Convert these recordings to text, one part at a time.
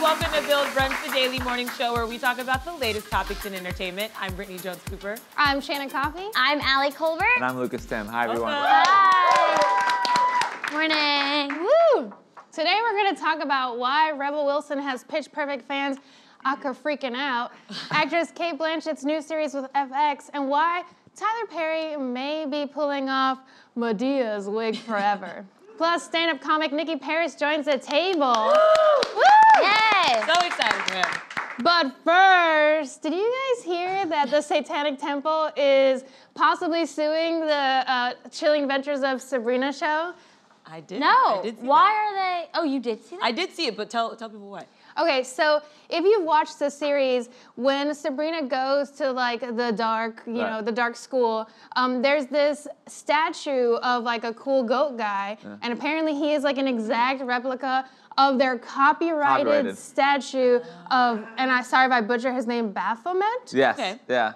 Welcome to Build Brunch, the daily morning show where we talk about the latest topics in entertainment. I'm Brittany Jones-Cooper. I'm Shannon Coffey. I'm Allie Colbert. And I'm Lucas Tim. Hi, everyone. Hi. Morning. Woo! Today we're going to talk about why Rebel Wilson has Pitch Perfect fans freaking out, actress Cate Blanchett's new series with FX, and why Tyler Perry may be pulling off Madea's wig forever. Plus, stand-up comic Nicky Paris joins the table. Woo! Woo! Yay! So excited for him. But first, did you guys hear that the Satanic Temple is possibly suing the Chilling Adventures of Sabrina show? I did. No. I did see Why that. are they? Oh, you did see that? I did see it, but tell people why. Okay, so if you've watched the series, when Sabrina goes to like the dark, the dark school, there's this statue of like a cool goat guy, and apparently he is like an exact replica of their copyrighted statue of, and sorry if I butcher his name, Baphomet? Yes, Okay. yeah.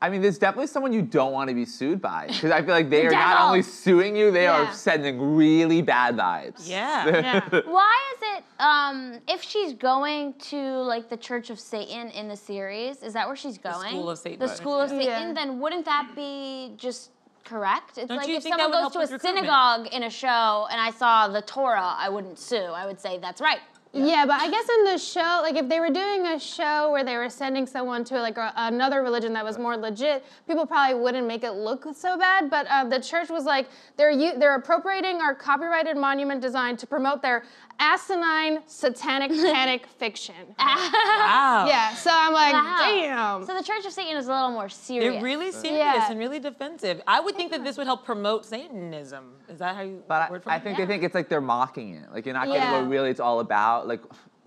I mean, there's definitely someone you don't want to be sued by. Because I feel like they are not only suing you, they are sending really bad vibes. Yeah. Why is it, if she's going to like the Church of Satan in the series, is that where she's going? The School of Satan. The School of Satan, then wouldn't that be just correct? It's Don't like you if think someone that would goes to help a with recruitment? synagogue in a show and I saw the Torah, I wouldn't sue. I would say that's right. Yeah, but I guess in the show, like if they were doing a show where they were sending someone to like another religion that was more legit, people probably wouldn't make it look so bad. But the church was like, they're appropriating our copyrighted monument design to promote their asinine satanic panic fiction. Wow. Yeah, so I'm like, Wow. damn. So the Church of Satan is a little more serious. They're really serious Yeah. and really defensive. I would think that this would help promote Satanism. Is that how you But word for I it? think they think it's like they're mocking it. Like you're not getting what really it's all about. Like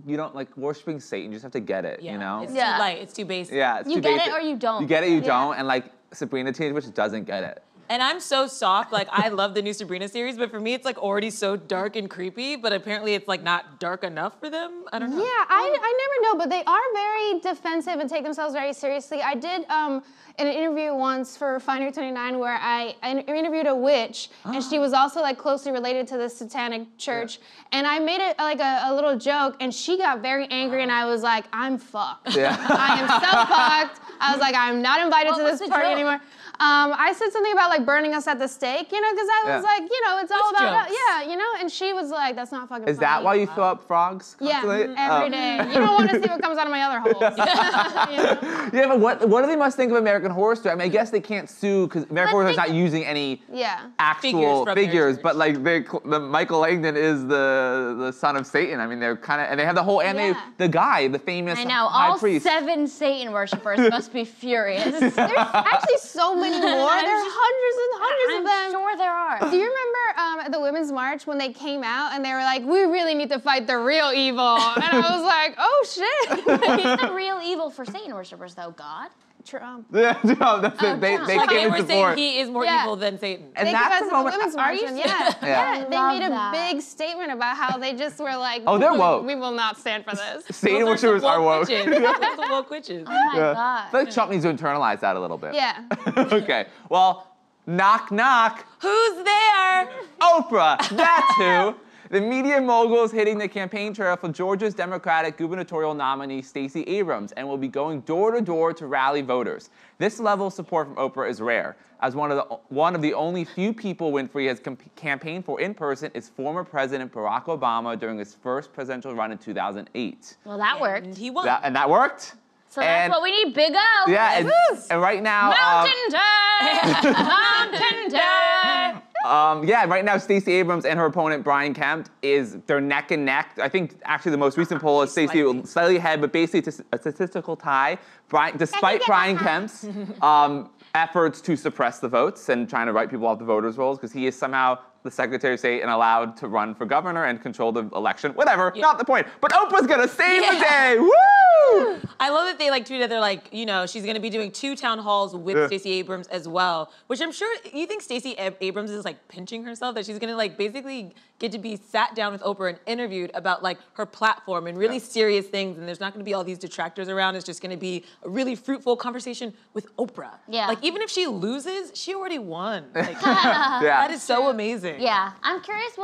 you don't like worshiping Satan. You just have to get it. Yeah. You know? It's too light. It's too basic. Yeah. It's You too get basic. it or you don't. You get it, you don't, and like Sabrina Teenage Witch doesn't get it. And I'm so soft, like I love the new Sabrina series, but for me it's like already so dark and creepy, but apparently it's like not dark enough for them. I don't know. Yeah, I never know, but they are very defensive and take themselves very seriously. I did an interview once for Finder 29 where I interviewed a witch, and she was also like closely related to the Satanic Church, and I made it like a little joke, and she got very angry, and I was like, I'm fucked. Yeah. I am so fucked. I was like, I'm not invited to was this the party joke? anymore. I said something about like burning us at the stake, because I was like, it's all Witch about, jokes. and she was like, that's not fucking Is funny. that why you throw up frogs constantly? Yeah, every day. You don't want to see what comes out of my other holes. Yeah, but what do they must think of American Horror Story? I mean, I guess they can't sue because American Horror Story is not using any actual figures, but like the Michael Langdon is the son of Satan. I mean, they're kind of, and they have the whole, and the guy, the famous I know, high all priest. 7 Satan worshippers must be furious. There's actually so many more. There are hundreds and hundreds of them. I'm sure there are. Do you remember at the Women's March when they came out and they were like, we really need to fight the real evil? And I was like, oh shit. Who's the real evil for Satan worshippers though? God? Trump. Yeah, no, that's it. They Like came they in were support. saying he is more evil than Satan. And They that's came the out moment. to the Women's March, and they Love made a that. big statement about how they just were like, Oh, they're woke. We will not stand for this. Satan worshippers are woke. Witches. Those are the woke witches. Oh my God. I feel like Trump needs to internalize that a little bit. Yeah. Okay, well, knock, knock. Who's there? Oprah, that's who. The media mogul is hitting the campaign trail for Georgia's Democratic gubernatorial nominee Stacey Abrams and will be going door to door to rally voters. This level of support from Oprah is rare, as one of the only few people Winfrey has campaigned for in person is former President Barack Obama during his first presidential run in 2008. Well, that worked. And he won. And that worked. So that's what we need, Big O. Yeah, and right now, Mountain Day! Mountain Day! yeah, right now Stacey Abrams and her opponent Brian Kemp they're neck and neck. I think actually the most recent poll is Stacey slightly ahead, but basically it's a statistical tie. Despite Brian Kemp's efforts to suppress the votes and trying to write people off the voters rolls, because he is somehow the Secretary of State and allowed to run for governor and control the election. Whatever, not the point. But Oprah's gonna save the day. Woo! I love that they like tweeted they're like, you know, she's gonna be doing 2 town halls with Stacey Abrams as well, which I'm sure you think Stacey Abrams is like pinching herself that she's gonna like basically get to be sat down with Oprah and interviewed about like her platform and really serious things, and there's not gonna be all these detractors around. It's just gonna be a really fruitful conversation with Oprah. Yeah. Like even if she loses, she already won. Like, that is so amazing. Yeah, I'm curious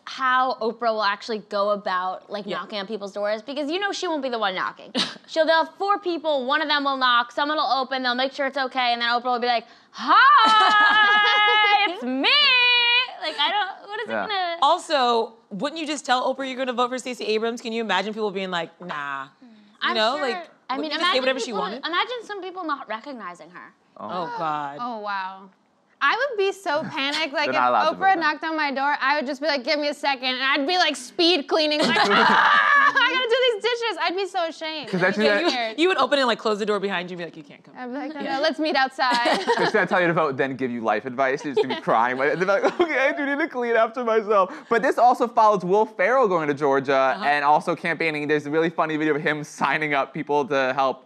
how Oprah will actually go about knocking on people's doors, because you know she won't be the one knocking. They'll have 4 people, one of them will knock, someone will open, they'll make sure it's okay, and then Oprah will be like, "Hi, it's me." What is it gonna? Also, wouldn't you just tell Oprah you're gonna vote for Stacey Abrams? Can you imagine people being like, "Nah," I'm sure. I mean, just say whatever she wanted? Imagine some people not recognizing her. Oh God. Oh, wow. I would be so panicked. Like, if not allowed to Oprah vote. knocked on my door, I would just be like, give me a second. And I'd be like speed cleaning. Like, I gotta do these dishes. I'd be so ashamed. I'd be so scared. You would open and like close the door behind you and be like, "You can't come." I'd be like, no, let's meet outside. She's gonna tell you to vote, then give you life advice. You're just gonna be crying. They're like, okay, I do need to clean after myself. But this also follows Will Ferrell going to Georgia and also campaigning. There's a really funny video of him signing up people to help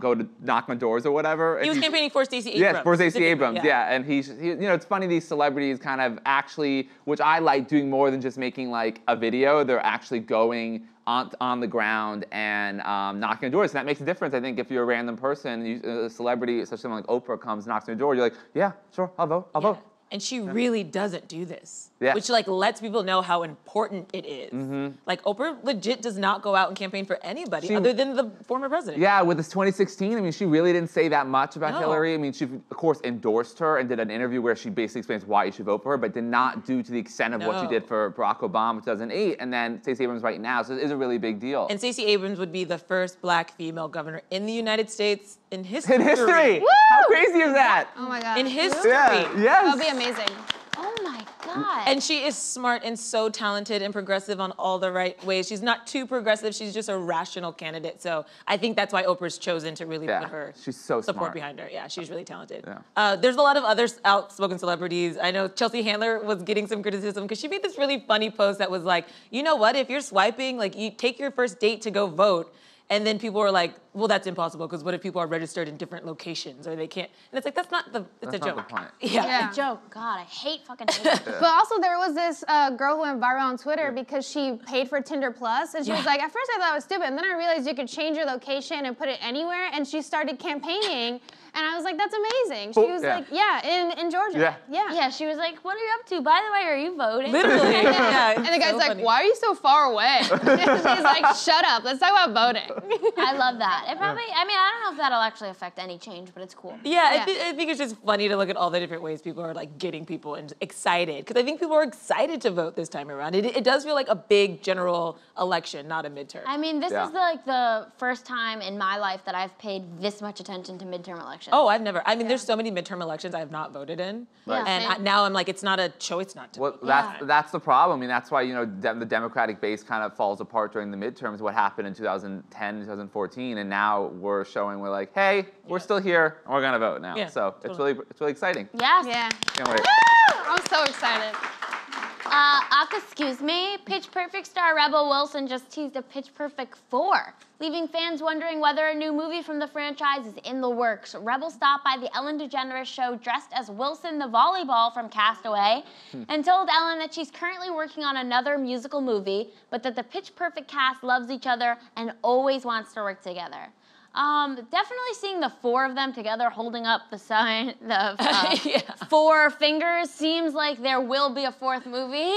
go to knock on doors or whatever. He was campaigning for Stacey Abrams. Yes, for Stacey Abrams, yeah. And you know, it's funny these celebrities kind of actually, which I like, doing more than just making like a video. They're actually going on the ground and knocking on doors. And that makes a difference, I think, if you're a random person, a celebrity, especially someone like Oprah comes, knocks on your door, you're like, yeah, sure, I'll vote, I'll vote. And she really doesn't do this, Yeah. which like lets people know how important it is. Like Oprah legit does not go out and campaign for anybody other than the former president. Yeah, with this 2016, I mean, she really didn't say that much about No. Hillary. I mean, she, of course, endorsed her and did an interview where she basically explains why you should vote for her, but did not do to the extent of what she did for Barack Obama in 2008, and then Stacey Abrams right now, so it is a really big deal. And Stacey Abrams would be the first Black female governor in the United States in history. In history! Woo! How crazy is that? Oh my God. In history. Yeah, yes. That would be amazing. Oh my God. And she is smart and so talented and progressive on all the right ways. She's not too progressive. She's just a rational candidate. So I think that's why Oprah's chosen to really put her She's so support smart. behind her. Yeah, she's really talented. Yeah. There's a lot of other outspoken celebrities. I know Chelsea Handler was getting some criticism because she made this really funny post that was like, you know what? If you're swiping, like you take your first date to go vote, and then people were like, well, that's impossible, because what if people are registered in different locations or they can't? And it's like, that's not the, it's That's a not joke. the point. Yeah. A joke. God, I hate fucking hate. But also there was this girl who went viral on Twitter because she paid for Tinder Plus, and she was like, at first I thought it was stupid, and then I realized you could change your location and put it anywhere, and she started campaigning, and I was like, that's amazing. She was like, in Georgia. Yeah, she was like, what are you up to? By the way, are you voting? Literally, yeah. And the guy's so like, funny. why are you so far away? She's like, shut up, let's talk about voting. I love that. It probably, I mean, I don't know if that'll actually affect any change, but it's cool. Yeah, I think it's just funny to look at all the different ways people are like getting people and excited, because I think people are excited to vote this time around. It does feel like a big general election, not a midterm. I mean, this is the first time in my life that I've paid this much attention to midterm elections. Oh, I've never. I mean, there's so many midterm elections I have not voted in, Right. and now I'm like, it's not a choice not to. Well, vote. that's the problem. I mean, that's why, you know, the Democratic base kind of falls apart during the midterms, what happened in 2010, 2014, and now we're showing we're like, hey, we're still here, and we're gonna vote now. Yeah, So it's really exciting. Yes. Yeah. Can't wait. I'm so excited. Excuse me, Pitch Perfect star Rebel Wilson just teased a Pitch Perfect 4, leaving fans wondering whether a new movie from the franchise is in the works. Rebel stopped by the Ellen DeGeneres show dressed as Wilson the volleyball from Castaway and told Ellen that she's currently working on another musical movie, but that the Pitch Perfect cast loves each other and always wants to work together. Definitely seeing the 4 of them together holding up the sign, the 4 fingers, seems like there will be a 4th movie.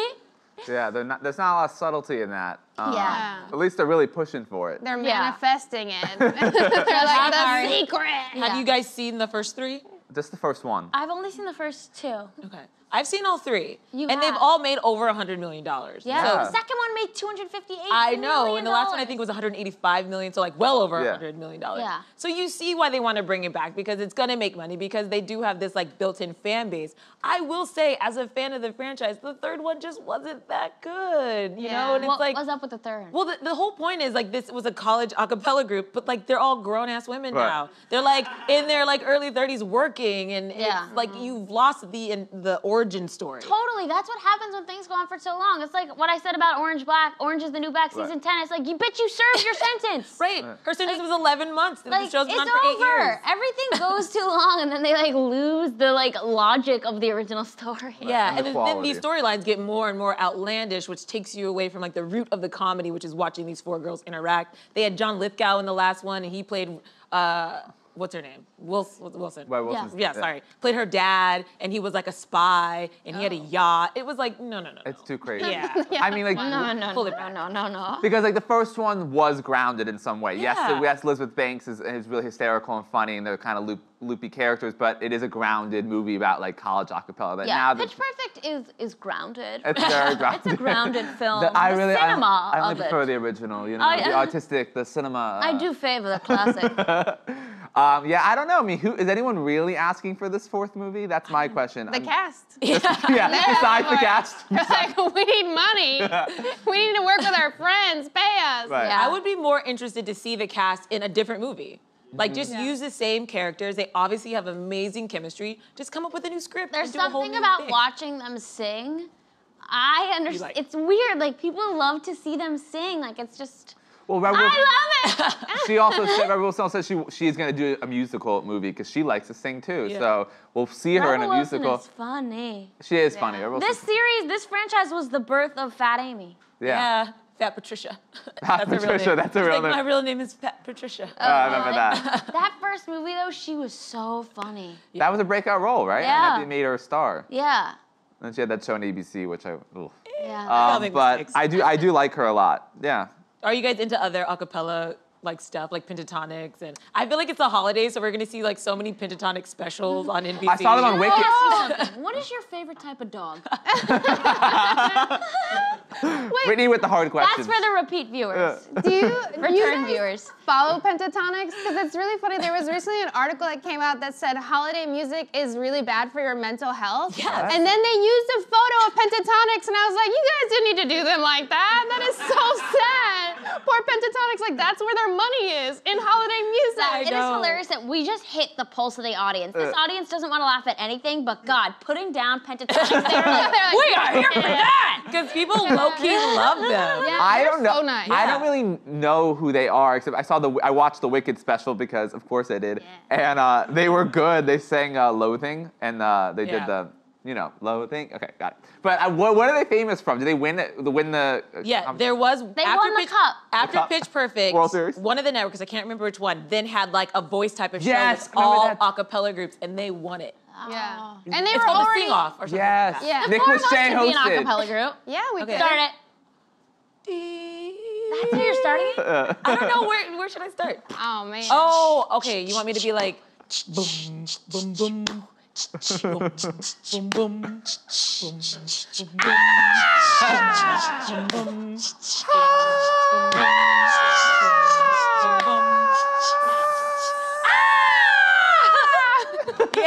Yeah, there's not a lot of subtlety in that. Yeah. At least they're really pushing for it. They're manifesting it. They're like, the secret. Have you guys seen the first 3? Just the first one. I've only seen the first 2. Okay. I've seen all 3. You and they've have. all made over $100 million. Yeah, Yeah. the second one made $258 I know, million. and the last one I think was 185 million, so like well over $100 million. Yeah. So you see why they want to bring it back, because it's gonna make money, because they do have this like built-in fan base. I will say, as a fan of the franchise, the 3rd one just wasn't that good, you know? And What it's like, was up with the 3rd? well, the whole point is like this was a college a cappella group, but like they're all grown-ass women Right. now. They're like in their like early 30s working. working, and it's like you've lost the origin story. Totally, that's what happens when things go on for so long. It's like what I said about Orange is the New Black season 10. It's like, you bitch, you served your sentence. Right. Her sentence was 11 months. The show's been on it's for 8 over. years. Everything goes too long, and then they like lose the like logic of the original story. Yeah, And and the then these storylines get more and more outlandish, which takes you away from like the root of the comedy, which is watching these 4 girls interact. They had John Lithgow in the last one, and he played what's her name? Wilson. Right, Wilson. Yeah, sorry. Played her dad, and he was like a spy, and he had a yacht. It was like, no. It's too crazy. Yeah. I mean, like, No. because like the first one was grounded in some way. Yeah. Yes, Elizabeth Banks is really hysterical and funny, and they're kind of loopy characters, but it is a grounded movie about like college acapella. But now Pitch Perfect is grounded. it's very grounded. It's a grounded film. I cinema only of prefer it. the original. You know, the artistic, the cinema. I do favor the classic. Yeah, I don't know. I mean, is anyone really asking for this 4th movie? That's my question. The cast. Yeah, besides the cast. They're like, we need money. We need to work with our friends. Pay us. Right. Yeah. I would be more interested to see the cast in a different movie. Like, just use the same characters. They obviously have amazing chemistry. Just come up with a new script. There's and do a whole something new about thing. watching them sing. I understand. like- It's weird. Like, people love to see them sing. Like, it's just. Well, I love it. she also said, Rebel Wilson said she's going to do a musical movie because she likes to sing too. Yeah. So we'll see her in a Rebel Wilson musical. is funny. She is funny. Rebel This Wilson- series, this franchise was the birth of Fat Amy. Yeah, Fat Patricia. Fat Patricia, that's a She's real like, name. my real name is Fat Patricia. I remember that. That first movie, though, she was so funny. That was a breakout role, right? Yeah. And that made her a star. Yeah. And she had that show on ABC, which I. Ugh. Yeah. I'll make But mistakes. I do like her a lot. Yeah. Are you guys into other acapella like stuff, like pentatonics? And I feel like it's the holidays, so we're gonna see like so many pentatonic specials on NBC. I saw them on Wicked. What is your favorite type of dog? Whitney with the hard questions. That's for the repeat viewers. Do you Return guys viewers. follow pentatonics? Because it's really funny. There was recently an article that came out that said holiday music is really bad for your mental health. Yes. And then they used a photo of pentatonics, and I was like, you guys didn't need to do them like that. That is so sad. Poor pentatonics, like that's where their money is, in holiday music. It is hilarious that we just hit the pulse of the audience. This audience doesn't want to laugh at anything, but God, putting down pentatonics, they're like, we are here for that! Because people low-key love them. Yeah, I they're don't know. so nice. I don't really know who they are, except I watched the Wicked special because, of course, I did, and they were good. They sang "Loathing," and they did the, "Loathing." Okay, got it. But what are they famous from? Did they win the? Yeah, there was. They won the cup. After cup. Pitch Perfect, World Series? one of the networks, I can't remember which one, then had like a voice type of show Yes, with I remember all that. a cappella groups, and they won it. Yeah. And they It's were called the already. Sing Off or something. Yes. Like that. Yeah. Nick Four of us Lachey could be an hosted. acapella group. Yeah, we Okay. could. Start it. That's how you're starting it? I don't know where should I start. Oh man. Oh, okay. You want me to be like boom, boom, boom, boom, boom, boom, boom, boom, boom, Yay!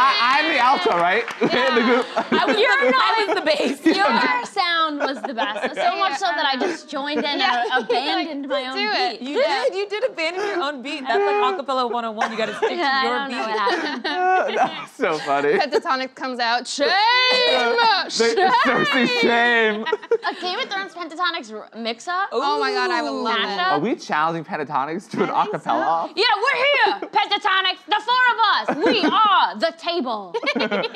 I'm the alto, right? In the group. I was the bass. Your sound was the best. So much so that I just joined in and abandoned my own do it. beat. You did abandon your own beat. That's like acapella 101. You got to stick to your I don't beat. know what happened. That's so funny. Pentatonic comes out. Shame. Cersei shame. A Game of Thrones Pentatonics mix-up? Oh my God, I would love it. Mashup? Are we challenging pentatonics to an acapella off? Yeah, we're here, Pentatonics, the 4 of us. We are the table.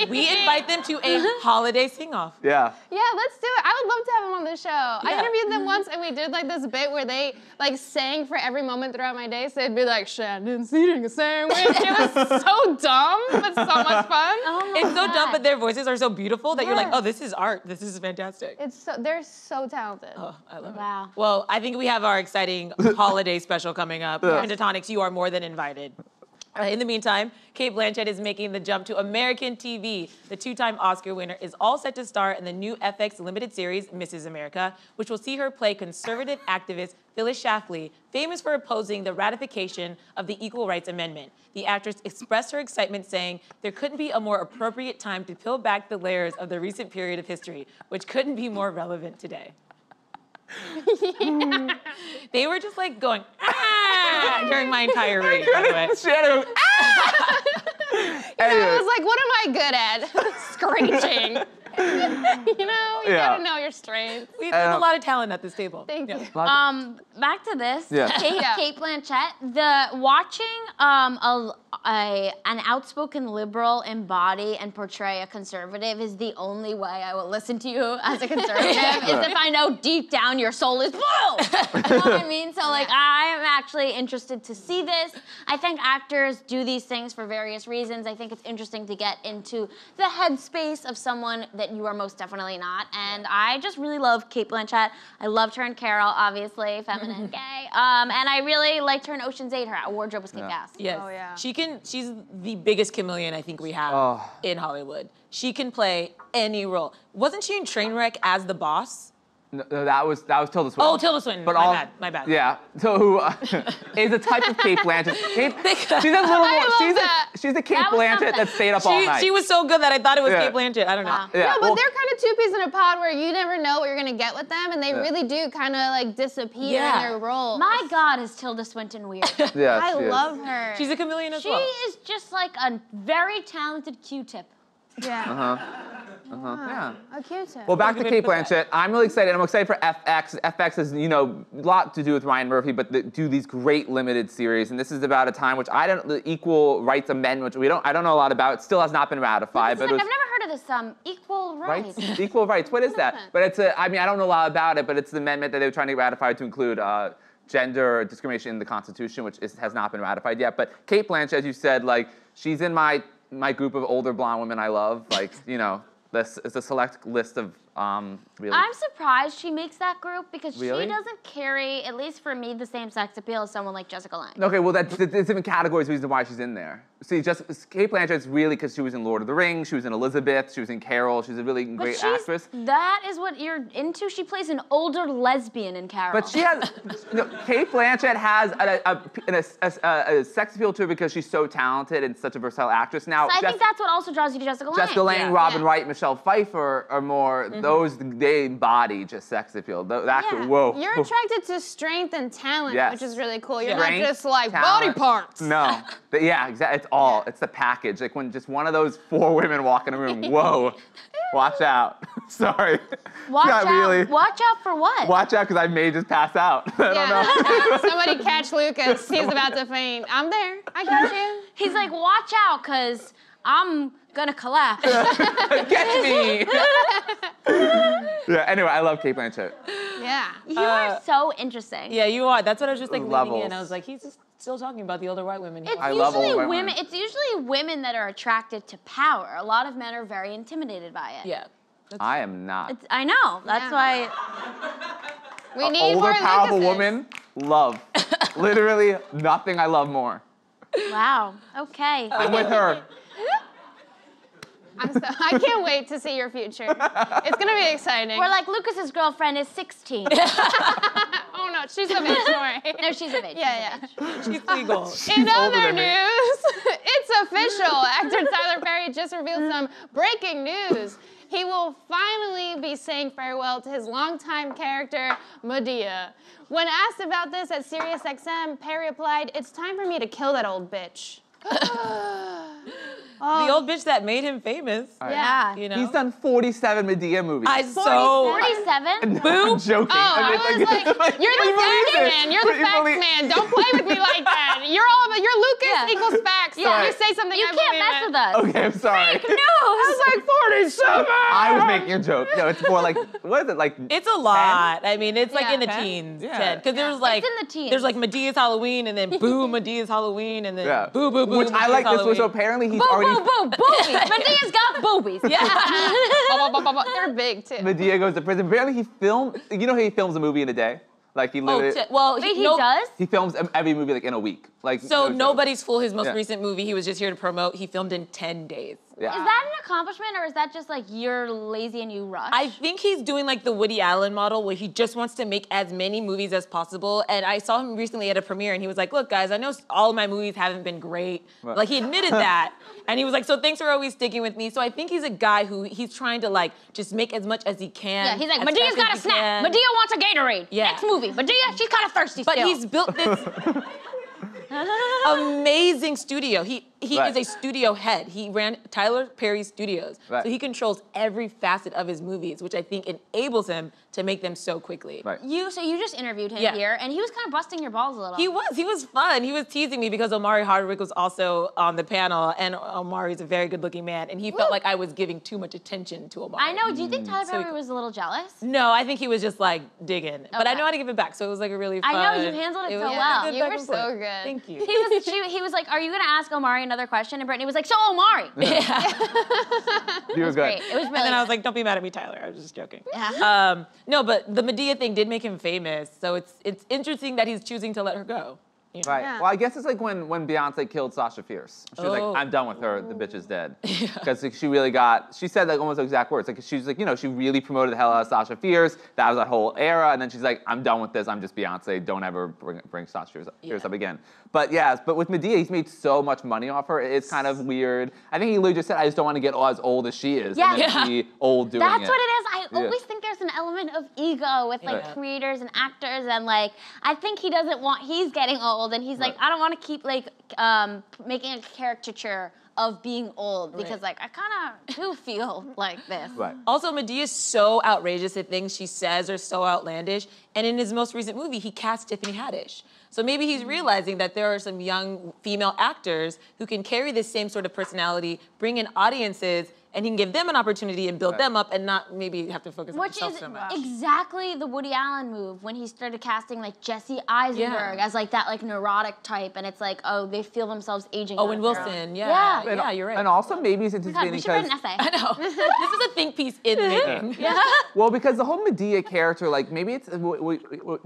We invite them to a holiday sing-off. Yeah. Yeah, let's do it. I would love to have them on the show. I Yeah. interviewed them once, and we did like this bit where they like sang for every moment throughout my day. So they'd be like, Shannon's eating a sandwich. It was so dumb, but so much fun. Oh my It's so dumb, God. but their voices are so beautiful that you're like, Yes. oh, this is art. This is fantastic. They're so talented. Oh, I love Wow. it. Well, I think we have our exciting holiday special coming up. Pentatonics, you are more than invited. In the meantime, Cate Blanchett is making the jump to American TV. The 2-time Oscar winner is all set to star in the new FX limited series, Mrs. America, which will see her play conservative activist Phyllis Schlafly, famous for opposing the ratification of the Equal Rights Amendment. The actress expressed her excitement, saying, there couldn't be a more appropriate time to peel back the layers of the recent period of history, which couldn't be more relevant today. They were just like going, ah, during my entire read, by the way. Shannon, I was like, what am I good at? Screeching. You gotta know your strengths. We have a lot of talent at this table. Thank you. Back to this. Cate Blanchett. Watching an outspoken liberal embody and portray a conservative is the only way I will listen to you as a conservative. Is if I know deep down your soul is blue. You know what I mean? So like, I am actually interested to see this. I think actors do these things for various reasons. I think it's interesting to get into the headspace of someone that you are most definitely not. And I just really love Cate Blanchett. I loved her in Carol, obviously, feminine, gay. And I really liked her in Ocean's 8. Her wardrobe was kick-ass. Yes. Oh, yeah. She's the biggest chameleon I think we have in Hollywood. She can play any role. Wasn't she in Trainwreck as the boss? No, that was Tilda Swinton. Oh, Tilda Swinton. But my bad. Yeah. So who is a type of Cate Blanchett? She's a little more. She's a Cate Blanchett that stayed up all night. She was so good that I thought it was Cate Blanchett. I don't know. Wow. Yeah. No, but they're kind of two peas in a pod where you never know what you're gonna get with them, and they really do kind of like disappear in their role. My God, is Tilda Swinton weird. Yes, I she is. love her. She's a chameleon as well. She is just like a very talented Q-tip. Yeah. Yeah. A Q-tip. Well, back to Cate Blanchett. I'm really excited. I'm excited for FX. FX has, a lot to do with Ryan Murphy, but they do these great limited series, and this is about a time which the equal rights amendment, which I don't know a lot about. It still has not been ratified. I've never heard of this equal rights. Equal rights. What is that? But it's I don't know a lot about it, but it's the amendment that they were trying to ratify to include gender discrimination in the Constitution, which has not been ratified yet. But Cate Blanchett, as you said, like she's in my group of older blonde women I love. Like, this is a select list of really. I'm surprised she makes that group because Really? she doesn't carry, at least for me, the same sex appeal as someone like Jessica Lange. Okay, well, there's different categories of reason why she's in there. See, Cate Blanchett's really because she was in Lord of the Rings, she was in Elizabeth, she was in Carol. She's a really great actress. That is what you're into? She plays an older lesbian in Carol. But she has, Cate Blanchett has a sex appeal to her because she's so talented and such a versatile actress. Now, so I think that's what also draws you to Jessica Lange. Jessica Lange, Robin Wright, Michelle Pfeiffer are more, they embody just sex appeal. Whoa. You're attracted to strength and talent, which is really cool. You're Strength, not just like talent. body parts. No. Yeah, exactly. It's all. It's the package. Like when just one of those 4 women walk in a room, whoa, watch out. Sorry. Watch out. Really. Watch out for what? Watch out, because I may just pass out. I don't know. Somebody catch Lucas. He's about to faint. I'm there. I got you. He's like, watch out, because I'm gonna collapse. Catch me. Yeah, anyway, I love Cate Blanchett. Yeah. You are so interesting. Yeah, you are. That's what I was just like leaning Levels. in. I was like, he's just still talking about the older white women. It's I love usually old white women. women. It's usually women that are attracted to power. A lot of men are very intimidated by it. Yeah. I am not. I know. That's why. We need Older, more powerful Lucases. woman, love. Literally nothing I love more. Wow. Okay. I'm with her. I can't wait to see your future. It's gonna be exciting. We're like, Lucas's girlfriend is 16. Oh no, she's of age, don't worry. No, she's of age. Yeah. She's legal. In older other than me. news, it's official. Actor Tyler Perry just revealed some breaking news. He will finally be saying farewell to his longtime character, Madea. When asked about this at SiriusXM, Perry replied, "It's time for me to kill that old bitch." The old bitch that made him famous. Yeah. You know? He's done 47 Madea movies. 47? I'm joking. I was like, you're the facts man. You're the facts man. Don't play with me like that. You're Lucas equals facts. Yeah. So you say something You I can't believe mess it. with us. Okay, I'm sorry. Fake news. I was like 47. I was making a joke. No, it's more like, what is it, like It's a lot. I mean, it's like in the 10? teens, Yeah. Because there was like, It's in the teens. there's like Medea's Halloween, and then boo, Medea's Halloween, and then boo, boo, boo. Which I Medea's like this, which Halloween. apparently he's Boo, already. boo, boo, boobies. Medea's got boobies. Yeah. They're big too. Madea goes to prison. Apparently he filmed, how he films a movie in a day? Like he literally, Wait, he does? he films every movie like in a week. Like So no Nobody's Fool, his most Yeah. recent movie, he was just here to promote. He filmed in 10 days. Yeah. Is that an accomplishment, or is that just like you're lazy and you rush? I think he's doing like the Woody Allen model where he just wants to make as many movies as possible. And I saw him recently at a premiere and he was like, look guys, I know all of my movies haven't been great. Right. Like he admitted that. And he was like, so thanks for always sticking with me. So I think he's a guy who he's trying to like just make as much as he can. Yeah, he's like, as Medea's fast got a as he snack. can. Medea wants a Gatorade. Yeah. Next movie. Madea, she's kind of thirsty But still. he's built this amazing studio. he Right. is a studio head. He ran Tyler Perry Studios. Right. So he controls every facet of his movies, which I think enables him to make them so quickly. Right. So you just interviewed him Yeah. here, and he was kind of busting your balls a little. He was fun. He was teasing me because Omari Hardwick was also on the panel, and Omari's a very good-looking man, and he felt like I was giving too much attention to Omari. I know. Do you think Tyler So Perry was a little jealous? No, I think he was just like digging, but I Okay. know how to give it back, so it was like a really I fun. know, you handled it so was a well. good You back were and forth. so good. Thank you. He was like, "Are you gonna ask Omari another question?" And Brittany was like, "So Omari." You were good. Great. It was really. And then I was good. like, don't be mad at me, Tyler. I was just joking. Yeah. No, but the Madea thing did make him famous, so it's interesting that he's choosing to let her go. You know? Right. Yeah. Well, I guess it's like when Beyonce killed Sasha Fierce. She was Oh. like, I'm done with her. The bitch is dead. Because like, she said like almost the exact words. Like she was like, she really promoted the hell out of Sasha Fierce. That was that whole era. And then she's like, I'm done with this. I'm just Beyonce. Don't ever bring Sasha Fierce up again. But with Madea, he's made so much money off her. It's kind of weird. I think he literally just said, I just don't want to get as old as she is. Yeah. And then be old doing That's it. what it is. I Yeah. always think there's an element of ego with like Yeah. creators and actors, and like I think he doesn't want. He's getting old, and he's like, Right. I don't want to keep like making a caricature of being old because like I kind of do feel like this. Right. Also, Madea is so outrageous that things she says are so outlandish. And in his most recent movie, he cast Tiffany Haddish. So maybe he's realizing that there are some young female actors who can carry this same sort of personality, bring in audiences, and he can give them an opportunity and build Right. them up and not maybe have to focus on Which himself is so much. exactly the Woody Allen move when he started casting like Jesse Eisenberg Yeah. as like that like neurotic type, and it's like, oh, they feel themselves aging. Owen out of their own. Wilson, Yeah. yeah, you're right. And also maybe he's Oh my God, anticipating we should write because an essay. I know. This is a think piece in the making. Yeah. well, because the whole Madea character, like maybe it's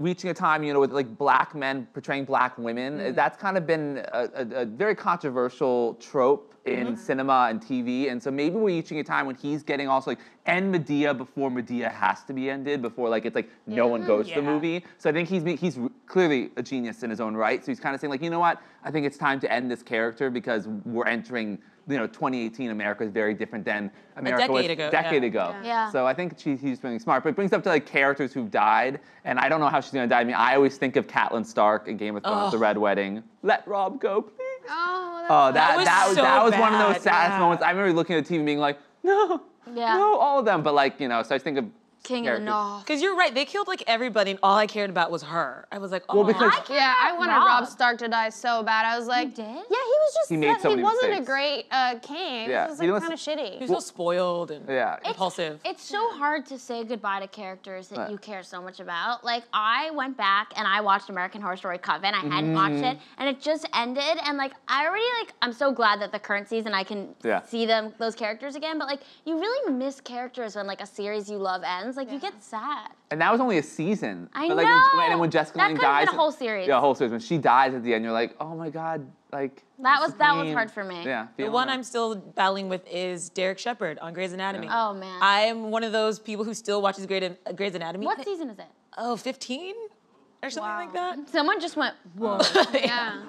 reaching a time, with like black men portraying black women. That's kind of been a very controversial trope in cinema and TV, and so maybe we're reaching a time when he's getting also like end Madea before Madea has to be ended, before like it's like no one goes to the Yeah. movie. So I think he's clearly a genius in his own right. So he's kind of saying like, you know what? I think it's time to end this character because we're entering. 2018 America is very different than America was decade ago, a decade yeah. ago. Yeah. So I think he's being smart. But it brings up to like characters who've died, and I don't know how she's gonna die. I mean, I always think of Catelyn Stark in Game of Thrones, The Red Wedding. Let Rob go, please. Oh, That was so that was one of those bad, saddest yeah. moments. I remember looking at the TV and being like, no, Yeah. no, all of them. But like, so I just think of King of the characters. North. Because you're right, they killed like everybody, and all I cared about was her. I was like, oh. Well, because yeah, I wanted Rob Stark to die so bad. I was like, did? Yeah, he was just. He made so many wasn't mistakes. a great king. Yeah, He was he like was- kind of shitty. he was so spoiled and yeah, impulsive. It's so hard to say goodbye to characters that Right. you care so much about. Like, I went back and I watched American Horror Story Coven. I hadn't watched it, and it just ended. And like, I'm so glad that the current season I can Yeah. see those characters again. But like, you really miss characters when like a series you love ends. Like, you get sad. and that was only a season. I but like know. when Jessica That Lange could have dies, been a whole series. Yeah, a whole series. When she dies at the end, you're like, oh my god, like That was Sabine. hard for me. Yeah, The feeling one that. I'm still battling with is Derek Shepherd on Grey's Anatomy. Oh man. I am one of those people who still watches Grey's Anatomy. What season is it? Oh, 15? Or something like that? Someone just went, whoa. Yeah.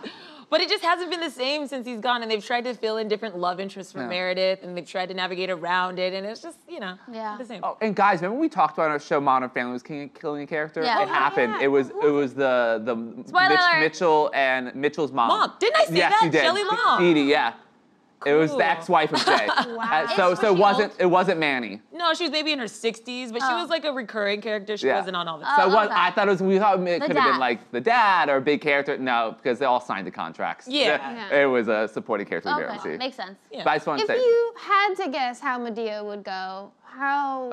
But it just hasn't been the same since he's gone, and they've tried to fill in different love interests for Yeah. Meredith, and they've tried to navigate around it, and it's just, Yeah. the same. Oh, and guys, remember we talked about on our show Modern Family was killing a character? Yeah. It happened. yeah. It was the Spoiler alert. Mitchell and Mitchell's mom. Mom, didn't I say yes, that? you did. Shelley Long. Dee Dee, yeah. It was Cool. the ex-wife of Jay. Wow. So Was it she wasn't old? it wasn't Manny. No, she was maybe in her 60s, but she Oh. was like a recurring character. She Yeah. wasn't on all the Oh, So it was, okay. I thought we thought it could have dad. been like the dad or a big character. No, because they all signed the contracts. Yeah. It was a supporting character we barely Okay, see. makes sense. Yeah. But I just want to If say. you had to guess how Madea would go, how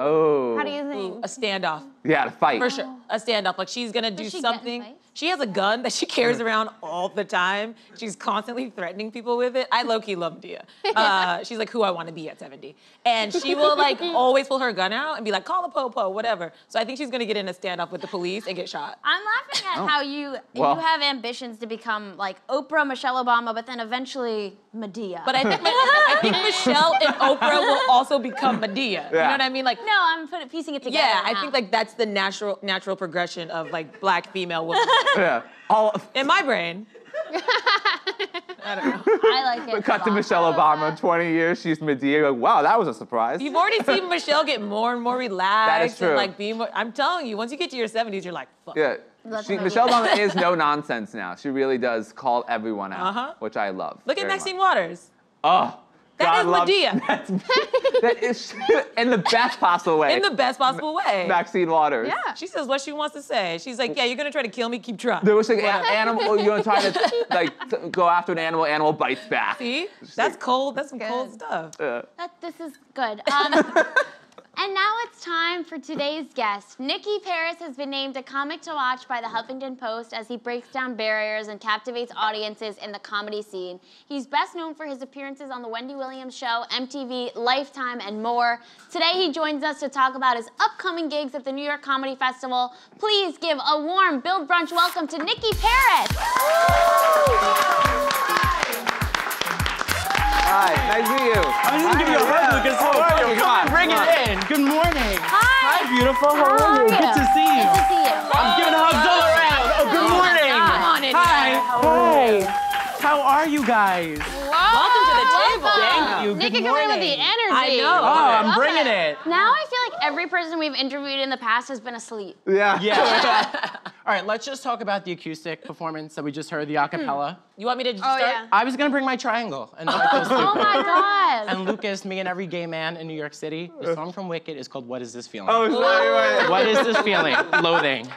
do you Ooh, think? a standoff. Yeah, to fight. For sure, a standoff. Like she's gonna do Does she get in something. fights? She has a gun that she carries around all the time. She's constantly threatening people with it. I low-key love Madea. She's like who I want to be at 70. And she will like always pull her gun out and be like, call the po-po, whatever. So I think she's gonna get in a standoff with the police and get shot. I'm laughing at how you Well- have ambitions to become like Oprah, Michelle Obama, but then eventually Madea. But I think Michelle and Oprah will also become Madea. You know what I mean? Like, no, I'm piecing it together. yeah, I now. think like that's the natural progression of like black female women. Yeah. All In my brain. I don't know. I like it. Cut to Michelle Obama, 20 years, she's Madea. Like, wow, that was a surprise. You've already seen Michelle get more and more relaxed. That is true. And like be more, I'm telling you, once you get to your 70s, you're like, fuck. Yeah. That's Michelle Obama is no nonsense now. She really does call everyone out, which I love. Look at very Maxine much. Waters. Oh, That God is love- Madea. That is in the best possible way. In the best possible way. Maxine Waters. Yeah. She says what she wants to say. She's like, yeah, you're gonna try to kill me, keep trying. There was like animal. You're trying to go after an animal. Animal bites back. See? That's cold. That's some cold stuff. This is good. And now it's time for today's guest. Nicky Paris has been named a comic to watch by the Huffington Post as he breaks down barriers and captivates audiences in the comedy scene. He's best known for his appearances on The Wendy Williams Show, MTV, Lifetime, and more. Today he joins us to talk about his upcoming gigs at the New York Comedy Festival. Please give a warm Build Brunch welcome to Nicky Paris. Hi, nice to meet you. I was gonna give you a hug, Lucas. How are you? Come on, bring it in. Good morning. Hi. Hi, beautiful. How are you? Good to see you. Good to see you. I'm giving hugs all around. Oh, good morning. Come on in. Hi. Hi. Hi. How are you guys? Welcome to the table. Thank you. Nicky Good coming in with morning. the energy. I know. Oh, I'm Love bringing it. it. Now I feel like every person we've interviewed in the past has been asleep. Yeah. Yeah. All right, let's just talk about the acoustic performance that we just heard, the a cappella. You want me to just Oh, start? yeah. I was gonna bring my triangle and invite those two. Oh my God. And Lucas, me and every gay man in New York City, the song from Wicked is called What Is This Feeling? Oh, sorry. What is this feeling? Loathing.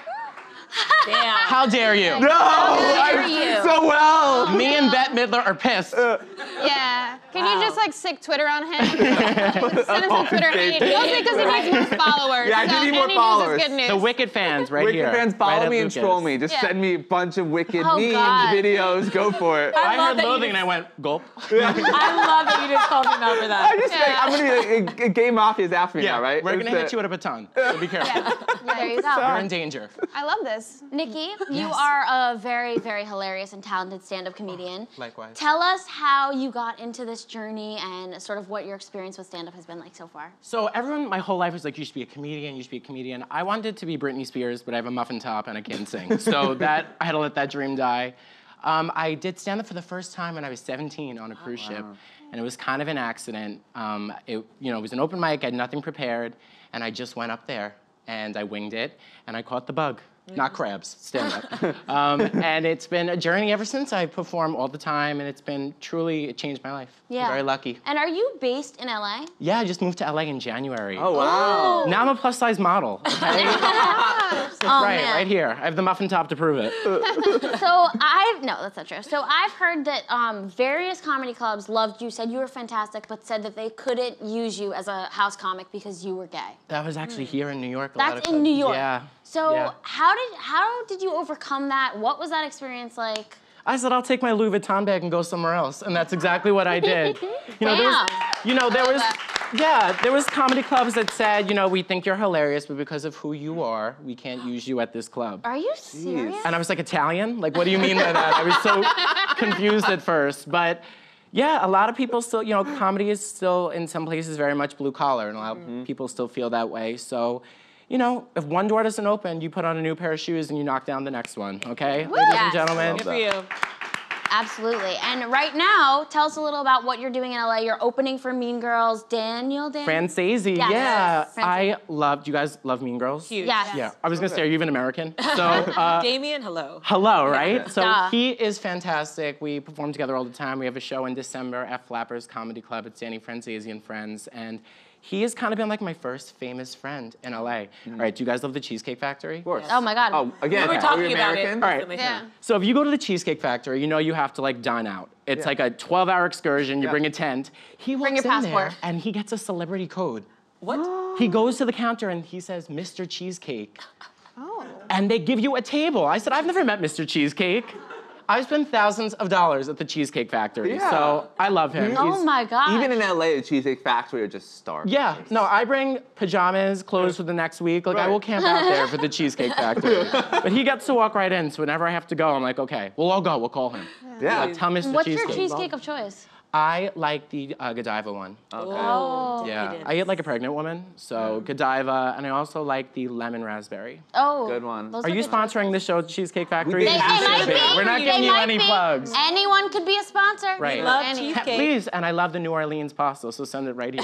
Damn. How dare you? No, dare I you? did so well. Me and Bette Midler are pissed. Yeah. Can you just like sick Twitter on him? Send him some Twitter hate. Mostly Mostly because he needs more followers. Yeah, I do So need more any followers. news is good news. The Wicked fans right Wicked here. fans, follow right at me and Lucas. troll me. Just Yeah. send me a bunch of Wicked Oh, memes, God. videos. Go for it. I love heard that you loathing just- and I went, gulp. I love that you just called him out for that. I just think I'm gonna be a gay mafia's after me Yeah, now, right? we're gonna That's hit it. you with a baton. So be careful. There you go. You're in danger. I love this. Nikki, you are a very, very hilarious and talented stand-up comedian. Likewise. Tell us how you got into this journey and sort of what your experience with stand-up has been like so far. So everyone my whole life was like, you should be a comedian, you should be a comedian. I wanted to be Britney Spears, but I have a muffin top and I can't sing. So I had to let that dream die. I did stand-up for the first time when I was 17 on a cruise ship, and it was kind of an accident. It was an open mic, I had nothing prepared, and I just went up there and I winged it, and I caught the bug. Not crabs, stand-up. And it's been a journey ever since. I perform all the time, and it changed my life. Yeah. I'm very lucky. And are you based in LA? Yeah, I just moved to LA in January. Oh wow. Now I'm a plus-size model, okay? Oh, right, man. right here. I have the muffin top to prove it. No, that's not true. So I've heard that various comedy clubs loved you, said you were fantastic, but said that they couldn't use you as a house comic because you were gay. That was actually here in New York. A lot That's of in New clubs. York. Yeah. So yeah. how did you overcome that? What was that experience like? I said, I'll take my Louis Vuitton bag and go somewhere else. And that's exactly what I did. There was comedy clubs that said, we think you're hilarious, but because of who you are, we can't use you at this club. Are you serious? And I was like, Italian? Like, what do you mean by that? I was so confused at first. But yeah, a lot of people still, comedy is still in some places very much blue collar, and a lot of people still feel that way. So, if one door doesn't open, you put on a new pair of shoes and you knock down the next one, okay? Ladies Yes. and gentlemen. Good for you. Absolutely. And right now, tell us a little about what you're doing in LA. You're opening for Mean Girls. Daniel? Franzese, Yes. yeah. Franzese. Do you guys love Mean Girls? Huge. Yes. Yeah, I was gonna say, are you even American? So, Damien, hello. hello, right? So Duh. he is fantastic. We perform together all the time. We have a show in December at Flappers Comedy Club. It's Danny Franzese and Friends. And he has kind of been like my first famous friend in LA. All right, do you guys love the Cheesecake Factory? Of course. Oh my God. Oh, again, We were are talking we about it. American? All right. recently. Yeah. So if you go to the Cheesecake Factory, you have to like dine out. It's like a 12-hour excursion. You bring a tent. He walks Bring your in passport. there and he gets a celebrity code. What? He goes to the counter and he says, Mr. Cheesecake. Oh. And they give you a table. I said, I've never met Mr. Cheesecake. I spend thousands of dollars at the Cheesecake Factory, Yeah. so I love him. Oh He's- my God. Even in LA, the Cheesecake Factory are just starving. Yeah, no, I bring pajamas, clothes for the next week. Like, I will camp out there for the Cheesecake Factory. But he gets to walk right in, so whenever I have to go, I'm like, okay, we'll all go, we'll call him. Yeah. Like, tell Mr. What's Cheesecake. your cheesecake of choice? I like the Godiva one. Oh. Yeah, I eat like a pregnant woman, so Godiva, and I also like the lemon raspberry. Oh. Good one. Those Are you good sponsoring this show, Cheesecake Factory? They might be. We're not giving They you might any be. plugs. Anyone could be a sponsor. Right. We love Any- cheesecake. Please, and I love the New Orleans pasta, so send it right here.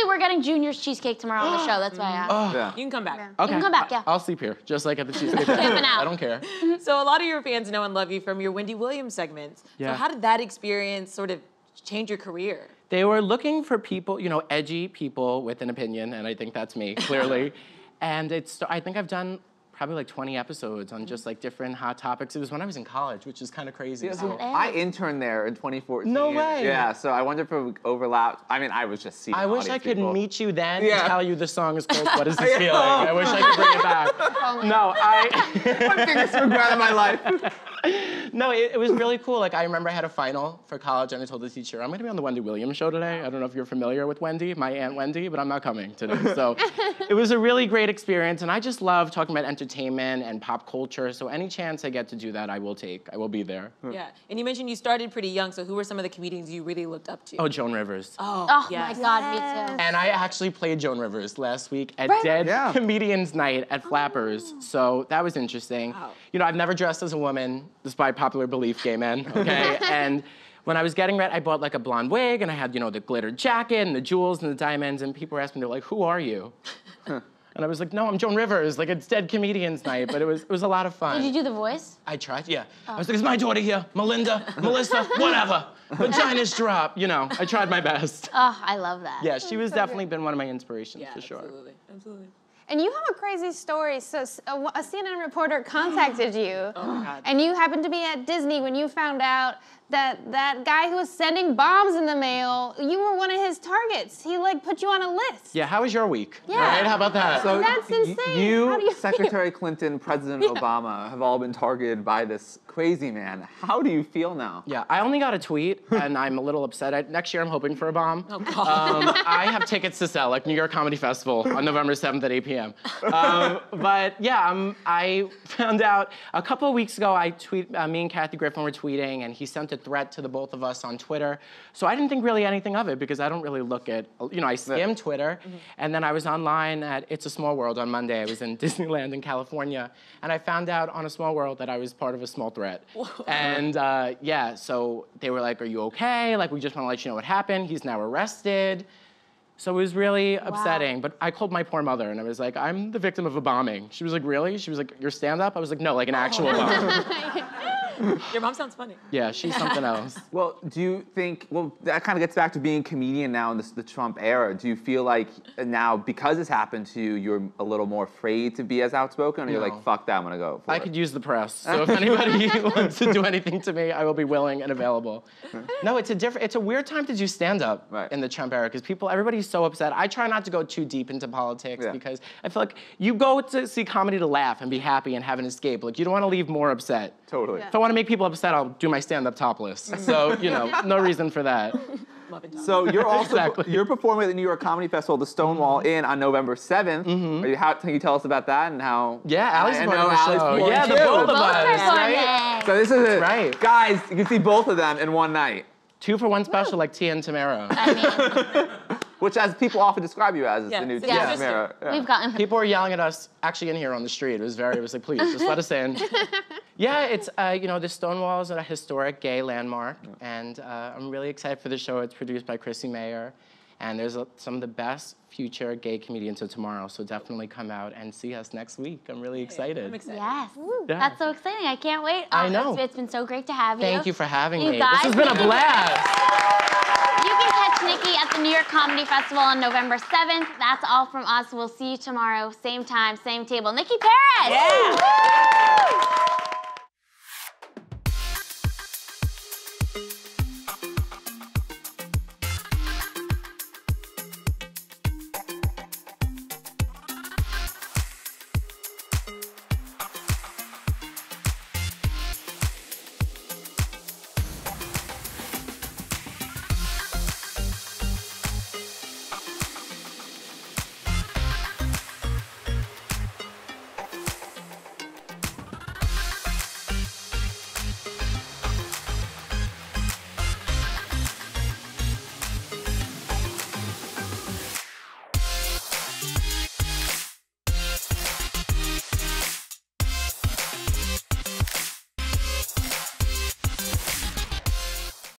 We're getting Junior's cheesecake tomorrow on the show. That's why I asked. Yeah. You can come back. Okay. You can come back, yeah. I'll sleep here, just like at the Cheesecake Factory. Camping out. I don't care. So a lot of your fans know and love you from your Wendy Williams segments. Yeah. So how did that experience sort of change your career? They were looking for people, you know, edgy people with an opinion, and I think that's me, clearly. And I think I've done probably like 20 episodes on just like different hot topics. It was when I was in college, which is kind of crazy. Yeah, So- so I interned there in 2014. No way. Yeah, so I wonder if it would overlap. I mean, I was just seeing I wish I audience could people. meet you then Yeah. and tell you the song is called What Is This Feeling? I wish I could bring it back. No, My biggest regret of my life. No, it was really cool. Like, I remember I had a final for college, and I told the teacher, I'm going to be on the Wendy Williams show today. I don't know if you're familiar with Wendy, my Aunt Wendy, but I'm not coming today. So it was a really great experience, and I just love talking about entertainment and pop culture. So any chance I get to do that, I will take. I will be there. Yeah. And you mentioned you started pretty young, so who were some of the comedians you really looked up to? Oh, Joan Rivers. Oh yes. my God, me too. And I actually played Joan Rivers last week at Right. Dead Yeah. Comedians Night at Flappers. So that was interesting. Wow. You know, I've never dressed as a woman, despite popular belief, gay men, okay? And when I was getting ready, I bought like a blonde wig, and I had, you know, the glitter jacket and the jewels and the diamonds, and people were asking me, they're like, who are you? And I was like, no, I'm Joan Rivers. Like, it's Dead Comedians Night, but it was a lot of fun. Did you do the voice? I tried, yeah. I was like, is my daughter here? Melinda, Melissa, whatever. Vaginas drop, you know. I tried my best. Oh, I love that. Yeah, she was definitely been one of my inspirations, Yeah, for sure. absolutely. Absolutely. And you have a crazy story. So a CNN reporter contacted you, Oh my God. and you happened to be at Disney when you found out that guy who was sending bombs in the mail, you were one of his targets. He like put you on a list. Yeah, how was your week? Yeah. Right, how about that? So That's insane. How do You, you feel? Secretary Clinton, President Obama have all been targeted by this crazy man. How do you feel now? Yeah, I only got a tweet, and I'm a little upset. Next year, I'm hoping for a bomb. Oh, God. I have tickets to sell, like New York Comedy Festival on November 7th at 8 p.m. But yeah, I found out a couple of weeks ago, me and Kathy Griffin were tweeting, and he sent a threat to the both of us on Twitter. So I didn't think really anything of it, because I don't really look at, you know, I skim Twitter, and then I was online at It's a Small World on Monday. I was in Disneyland in California, and I found out on A Small World that I was part of a small threat. And yeah, so they were like, are you okay? Like, we just want to let you know what happened. He's now arrested. So it was really upsetting, but I called my poor mother, and I was like, I'm the victim of a bombing. She was like, really? She was like, your stand-up? I was like, no, like an actual bomb. Your mom sounds funny. Yeah, she's something else. Well, do you think, well, that kind of gets back to being a comedian now in the Trump era. Do you feel like now, because this happened to you, you're a little more afraid to be as outspoken, or you're No. like, fuck that, I'm gonna go for I it? could use the press. So if anybody wants to do anything to me, I will be willing and available. No, it's a weird time to do stand-up in the Trump era, because everybody's so upset. I try not to go too deep into politics, because I feel like you go to see comedy to laugh and be happy and have an escape. Like, you don't want to leave more upset. Totally. Yeah. If I want to make people upset, I'll do my stand-up topless. So, you know, no reason for that. So you're also Exactly. you're performing at the New York Comedy Festival, the Stonewall Inn, on November 7th. Can you tell us about that and how? Yeah, Allie's I part know of the Allie's show. performing Yeah, the too. both of Both us. performing. Right? So this is it. Right. Guys, you can see both of them in one night, 2 for 1 special, like Tia and Tamara. I mean, which, as people often describe you as, is Yeah, the new it's Tia yeah. Tamara. Yeah. we've gotten. People were yelling at us actually in here on the street. It was like, please, just let us in. Yeah, it's, you know, the Stonewall is a historic gay landmark, and I'm really excited for the show. It's produced by Chrissy Mayer, and there's some of the best future gay comedians of tomorrow, so definitely come out and see us next week. I'm really excited. I'm excited. Yes. Yeah. That's so exciting. I can't wait. I know. It's been so great to have you. Thank you for having You me. guys- This has been a blast. You can catch Nicky at the New York Comedy Festival on November 7th. That's all from us. We'll see you tomorrow, same time, same table. Nicky Paris! Yeah.